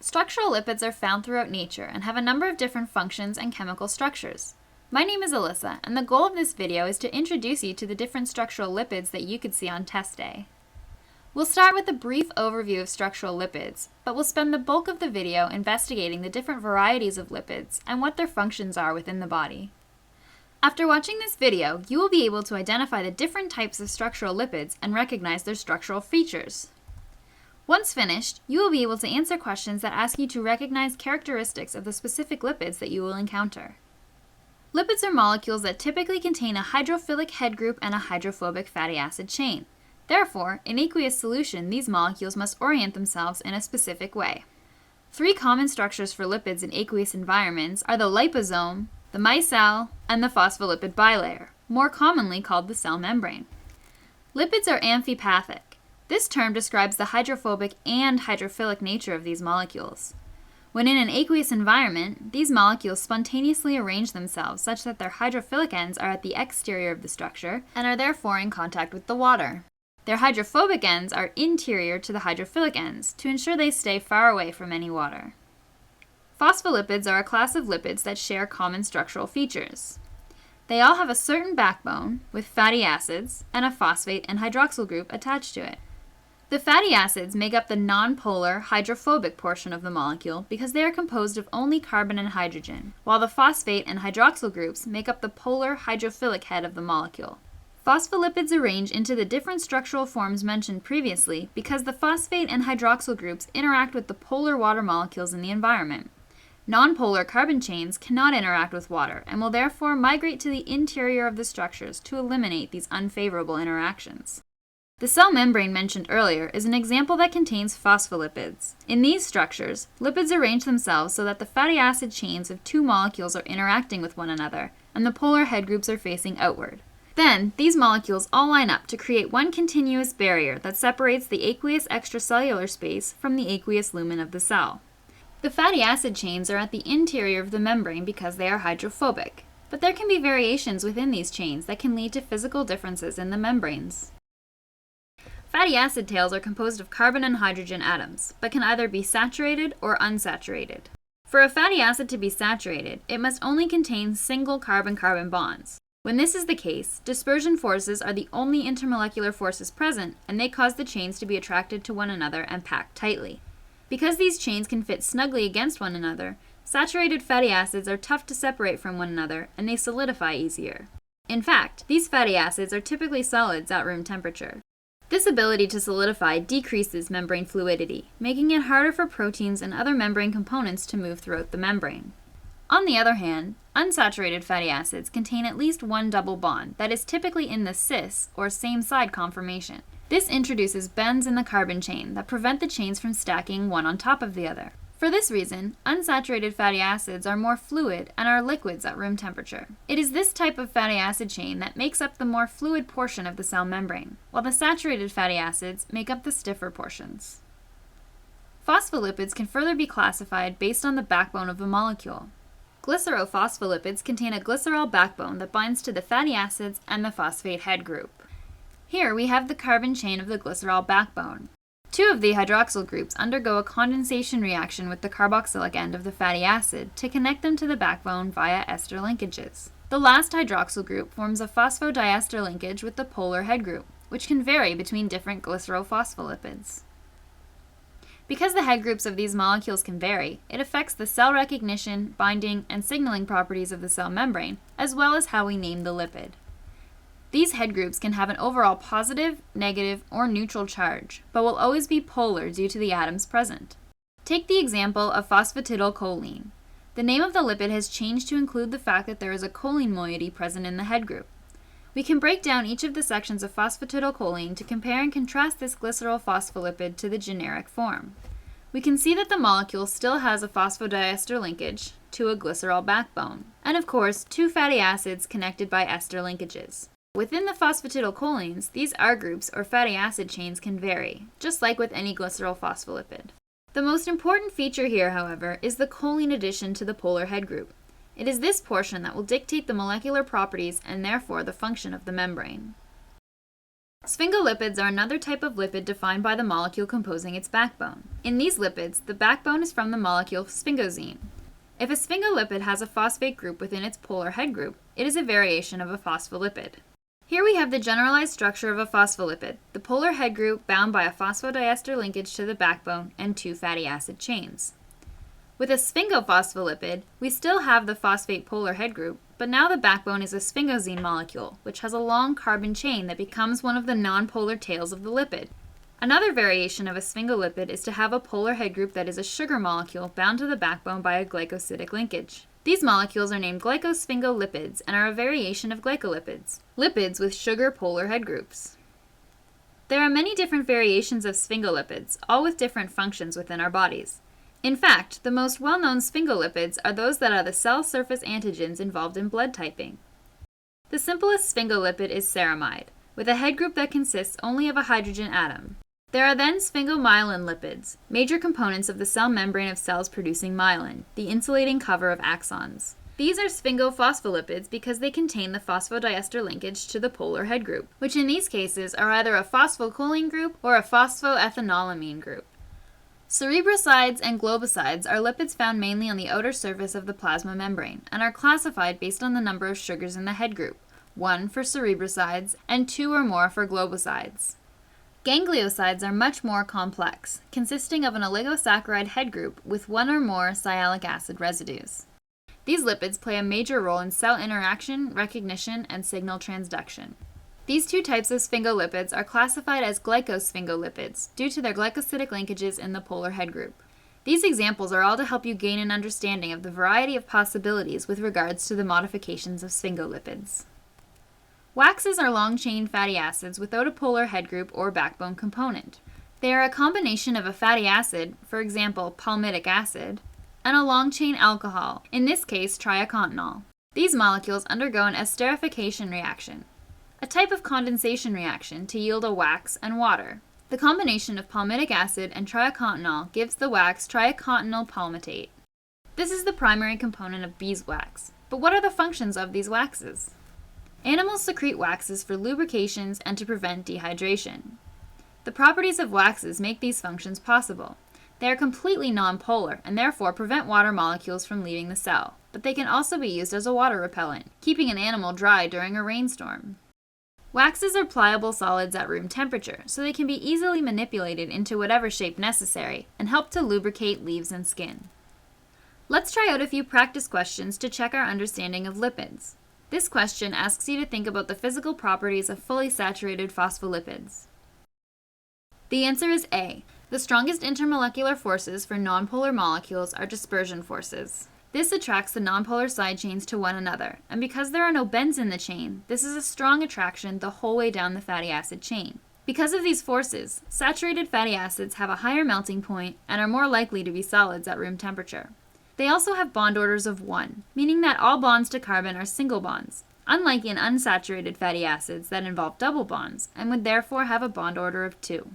Structural lipids are found throughout nature and have a number of different functions and chemical structures. My name is Alyssa, and the goal of this video is to introduce you to the different structural lipids that you could see on test day. We'll start with a brief overview of structural lipids, but we'll spend the bulk of the video investigating the different varieties of lipids and what their functions are within the body. After watching this video, you will be able to identify the different types of structural lipids and recognize their structural features. Once finished, you will be able to answer questions that ask you to recognize characteristics of the specific lipids that you will encounter. Lipids are molecules that typically contain a hydrophilic head group and a hydrophobic fatty acid chain. Therefore, in aqueous solution, these molecules must orient themselves in a specific way. Three common structures for lipids in aqueous environments are the liposome, the micelle, and the phospholipid bilayer, more commonly called the cell membrane. Lipids are amphipathic. This term describes the hydrophobic and hydrophilic nature of these molecules. When in an aqueous environment, these molecules spontaneously arrange themselves such that their hydrophilic ends are at the exterior of the structure and are therefore in contact with the water. Their hydrophobic ends are interior to the hydrophilic ends to ensure they stay far away from any water. Phospholipids are a class of lipids that share common structural features. They all have a certain backbone with fatty acids and a phosphate and hydroxyl group attached to it. The fatty acids make up the nonpolar hydrophobic portion of the molecule because they are composed of only carbon and hydrogen, while the phosphate and hydroxyl groups make up the polar hydrophilic head of the molecule. Phospholipids arrange into the different structural forms mentioned previously because the phosphate and hydroxyl groups interact with the polar water molecules in the environment. Nonpolar carbon chains cannot interact with water and will therefore migrate to the interior of the structures to eliminate these unfavorable interactions. The cell membrane mentioned earlier is an example that contains phospholipids. In these structures, lipids arrange themselves so that the fatty acid chains of two molecules are interacting with one another, and the polar head groups are facing outward. Then, these molecules all line up to create one continuous barrier that separates the aqueous extracellular space from the aqueous lumen of the cell. The fatty acid chains are at the interior of the membrane because they are hydrophobic, but there can be variations within these chains that can lead to physical differences in the membranes. Fatty acid tails are composed of carbon and hydrogen atoms, but can either be saturated or unsaturated. For a fatty acid to be saturated, it must only contain single carbon-carbon bonds. When this is the case, dispersion forces are the only intermolecular forces present, and they cause the chains to be attracted to one another and packed tightly. Because these chains can fit snugly against one another, saturated fatty acids are tough to separate from one another, and they solidify easier. In fact, these fatty acids are typically solids at room temperature. This ability to solidify decreases membrane fluidity, making it harder for proteins and other membrane components to move throughout the membrane. On the other hand, unsaturated fatty acids contain at least one double bond that is typically in the cis, or same-side conformation. This introduces bends in the carbon chain that prevent the chains from stacking one on top of the other. For this reason, unsaturated fatty acids are more fluid and are liquids at room temperature. It is this type of fatty acid chain that makes up the more fluid portion of the cell membrane, while the saturated fatty acids make up the stiffer portions. Phospholipids can further be classified based on the backbone of a molecule. Glycerophospholipids contain a glycerol backbone that binds to the fatty acids and the phosphate head group. Here we have the carbon chain of the glycerol backbone. Two of the hydroxyl groups undergo a condensation reaction with the carboxylic end of the fatty acid to connect them to the backbone via ester linkages. The last hydroxyl group forms a phosphodiester linkage with the polar head group, which can vary between different glycerophospholipids. Because the head groups of these molecules can vary, it affects the cell recognition, binding, and signaling properties of the cell membrane, as well as how we name the lipid. These head groups can have an overall positive, negative, or neutral charge, but will always be polar due to the atoms present. Take the example of phosphatidylcholine. The name of the lipid has changed to include the fact that there is a choline moiety present in the head group. We can break down each of the sections of phosphatidylcholine to compare and contrast this glycerol phospholipid to the generic form. We can see that the molecule still has a phosphodiester linkage to a glycerol backbone, and of course, two fatty acids connected by ester linkages. Within the phosphatidylcholines, these R groups or fatty acid chains can vary, just like with any glycerol phospholipid. The most important feature here, however, is the choline addition to the polar head group. It is this portion that will dictate the molecular properties and therefore the function of the membrane. Sphingolipids are another type of lipid defined by the molecule composing its backbone. In these lipids, the backbone is from the molecule sphingosine. If a sphingolipid has a phosphate group within its polar head group, it is a variation of a phospholipid. Here we have the generalized structure of a phospholipid, the polar head group bound by a phosphodiester linkage to the backbone and two fatty acid chains. With a sphingophospholipid, we still have the phosphate polar head group, but now the backbone is a sphingosine molecule, which has a long carbon chain that becomes one of the nonpolar tails of the lipid. Another variation of a sphingolipid is to have a polar head group that is a sugar molecule bound to the backbone by a glycosidic linkage. These molecules are named glycosphingolipids and are a variation of glycolipids, lipids with sugar polar head groups. There are many different variations of sphingolipids, all with different functions within our bodies. In fact, the most well-known sphingolipids are those that are the cell surface antigens involved in blood typing. The simplest sphingolipid is ceramide, with a head group that consists only of a hydrogen atom. There are then sphingomyelin lipids, major components of the cell membrane of cells producing myelin, the insulating cover of axons. These are sphingophospholipid because they contain the phosphodiester linkage to the polar head group, which in these cases are either a phosphocholine group or a phosphoethanolamine group. Cerebrosides and globosides are lipids found mainly on the outer surface of the plasma membrane and are classified based on the number of sugars in the head group, 1 for cerebrosides and 2 or more for globosides. Gangliosides are much more complex, consisting of an oligosaccharide head group with 1 or more sialic acid residues. These lipids play a major role in cell interaction, recognition, and signal transduction. These two types of sphingolipids are classified as glycosphingolipids due to their glycosidic linkages in the polar head group. These examples are all to help you gain an understanding of the variety of possibilities with regards to the modifications of sphingolipids. Waxes are long-chain fatty acids without a polar head group or backbone component. They are a combination of a fatty acid, for example palmitic acid, and a long-chain alcohol, in this case triacontanol. These molecules undergo an esterification reaction, a type of condensation reaction to yield a wax and water. The combination of palmitic acid and triacontanol gives the wax triacontanol palmitate. This is the primary component of beeswax. But what are the functions of these waxes? Animals secrete waxes for lubrications and to prevent dehydration. The properties of waxes make these functions possible. They are completely nonpolar and therefore prevent water molecules from leaving the cell, but they can also be used as a water repellent, keeping an animal dry during a rainstorm. Waxes are pliable solids at room temperature, so they can be easily manipulated into whatever shape necessary and help to lubricate leaves and skin. Let's try out a few practice questions to check our understanding of lipids. This question asks you to think about the physical properties of fully saturated phospholipids. The answer is A. The strongest intermolecular forces for nonpolar molecules are dispersion forces. This attracts the nonpolar side chains to one another, and because there are no bends in the chain, this is a strong attraction the whole way down the fatty acid chain. Because of these forces, saturated fatty acids have a higher melting point and are more likely to be solids at room temperature. They also have bond orders of 1, meaning that all bonds to carbon are single bonds, unlike in unsaturated fatty acids that involve double bonds and would therefore have a bond order of 2.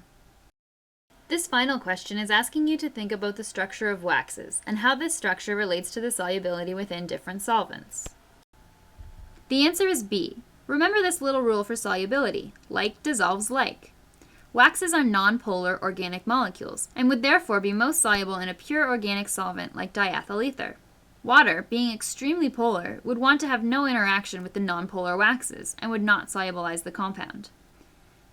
This final question is asking you to think about the structure of waxes and how this structure relates to the solubility within different solvents. The answer is B. Remember this little rule for solubility: like dissolves like. Waxes are nonpolar organic molecules and would therefore be most soluble in a pure organic solvent like diethyl ether. Water, being extremely polar, would want to have no interaction with the nonpolar waxes and would not solubilize the compound.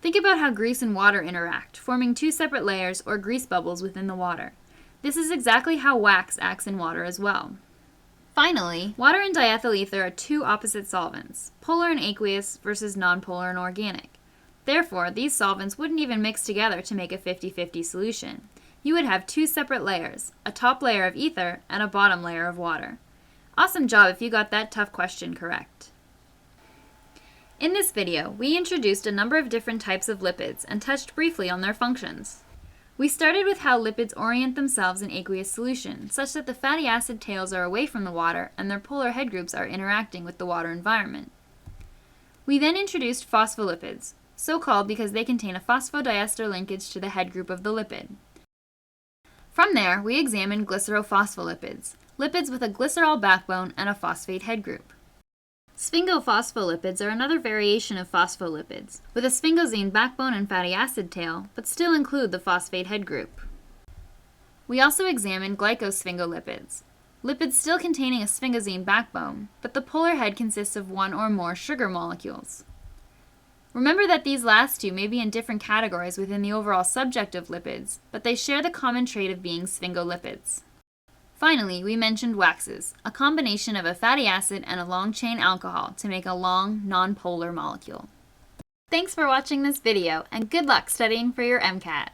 Think about how grease and water interact, forming 2 separate layers or grease bubbles within the water. This is exactly how wax acts in water as well. Finally, water and diethyl ether are 2 opposite solvents, polar and aqueous versus nonpolar and organic. Therefore, these solvents wouldn't even mix together to make a 50-50 solution. You would have 2 separate layers, a top layer of ether and a bottom layer of water. Awesome job if you got that tough question correct. In this video, we introduced a number of different types of lipids and touched briefly on their functions. We started with how lipids orient themselves in aqueous solution, such that the fatty acid tails are away from the water and their polar head groups are interacting with the water environment. We then introduced phospholipids, so called because they contain a phosphodiester linkage to the head group of the lipid. From there, we examined glycerophospholipids, lipids with a glycerol backbone and a phosphate head group. Sphingophospholipids are another variation of phospholipids, with a sphingosine backbone and fatty acid tail, but still include the phosphate head group. We also examined glycosphingolipids, lipids still containing a sphingosine backbone, but the polar head consists of one or more sugar molecules. Remember that these last two may be in different categories within the overall subject of lipids, but they share the common trait of being sphingolipids. Finally, we mentioned waxes, a combination of a fatty acid and a long-chain alcohol to make a long, non-polar molecule. Thanks for watching this video, and good luck studying for your MCAT!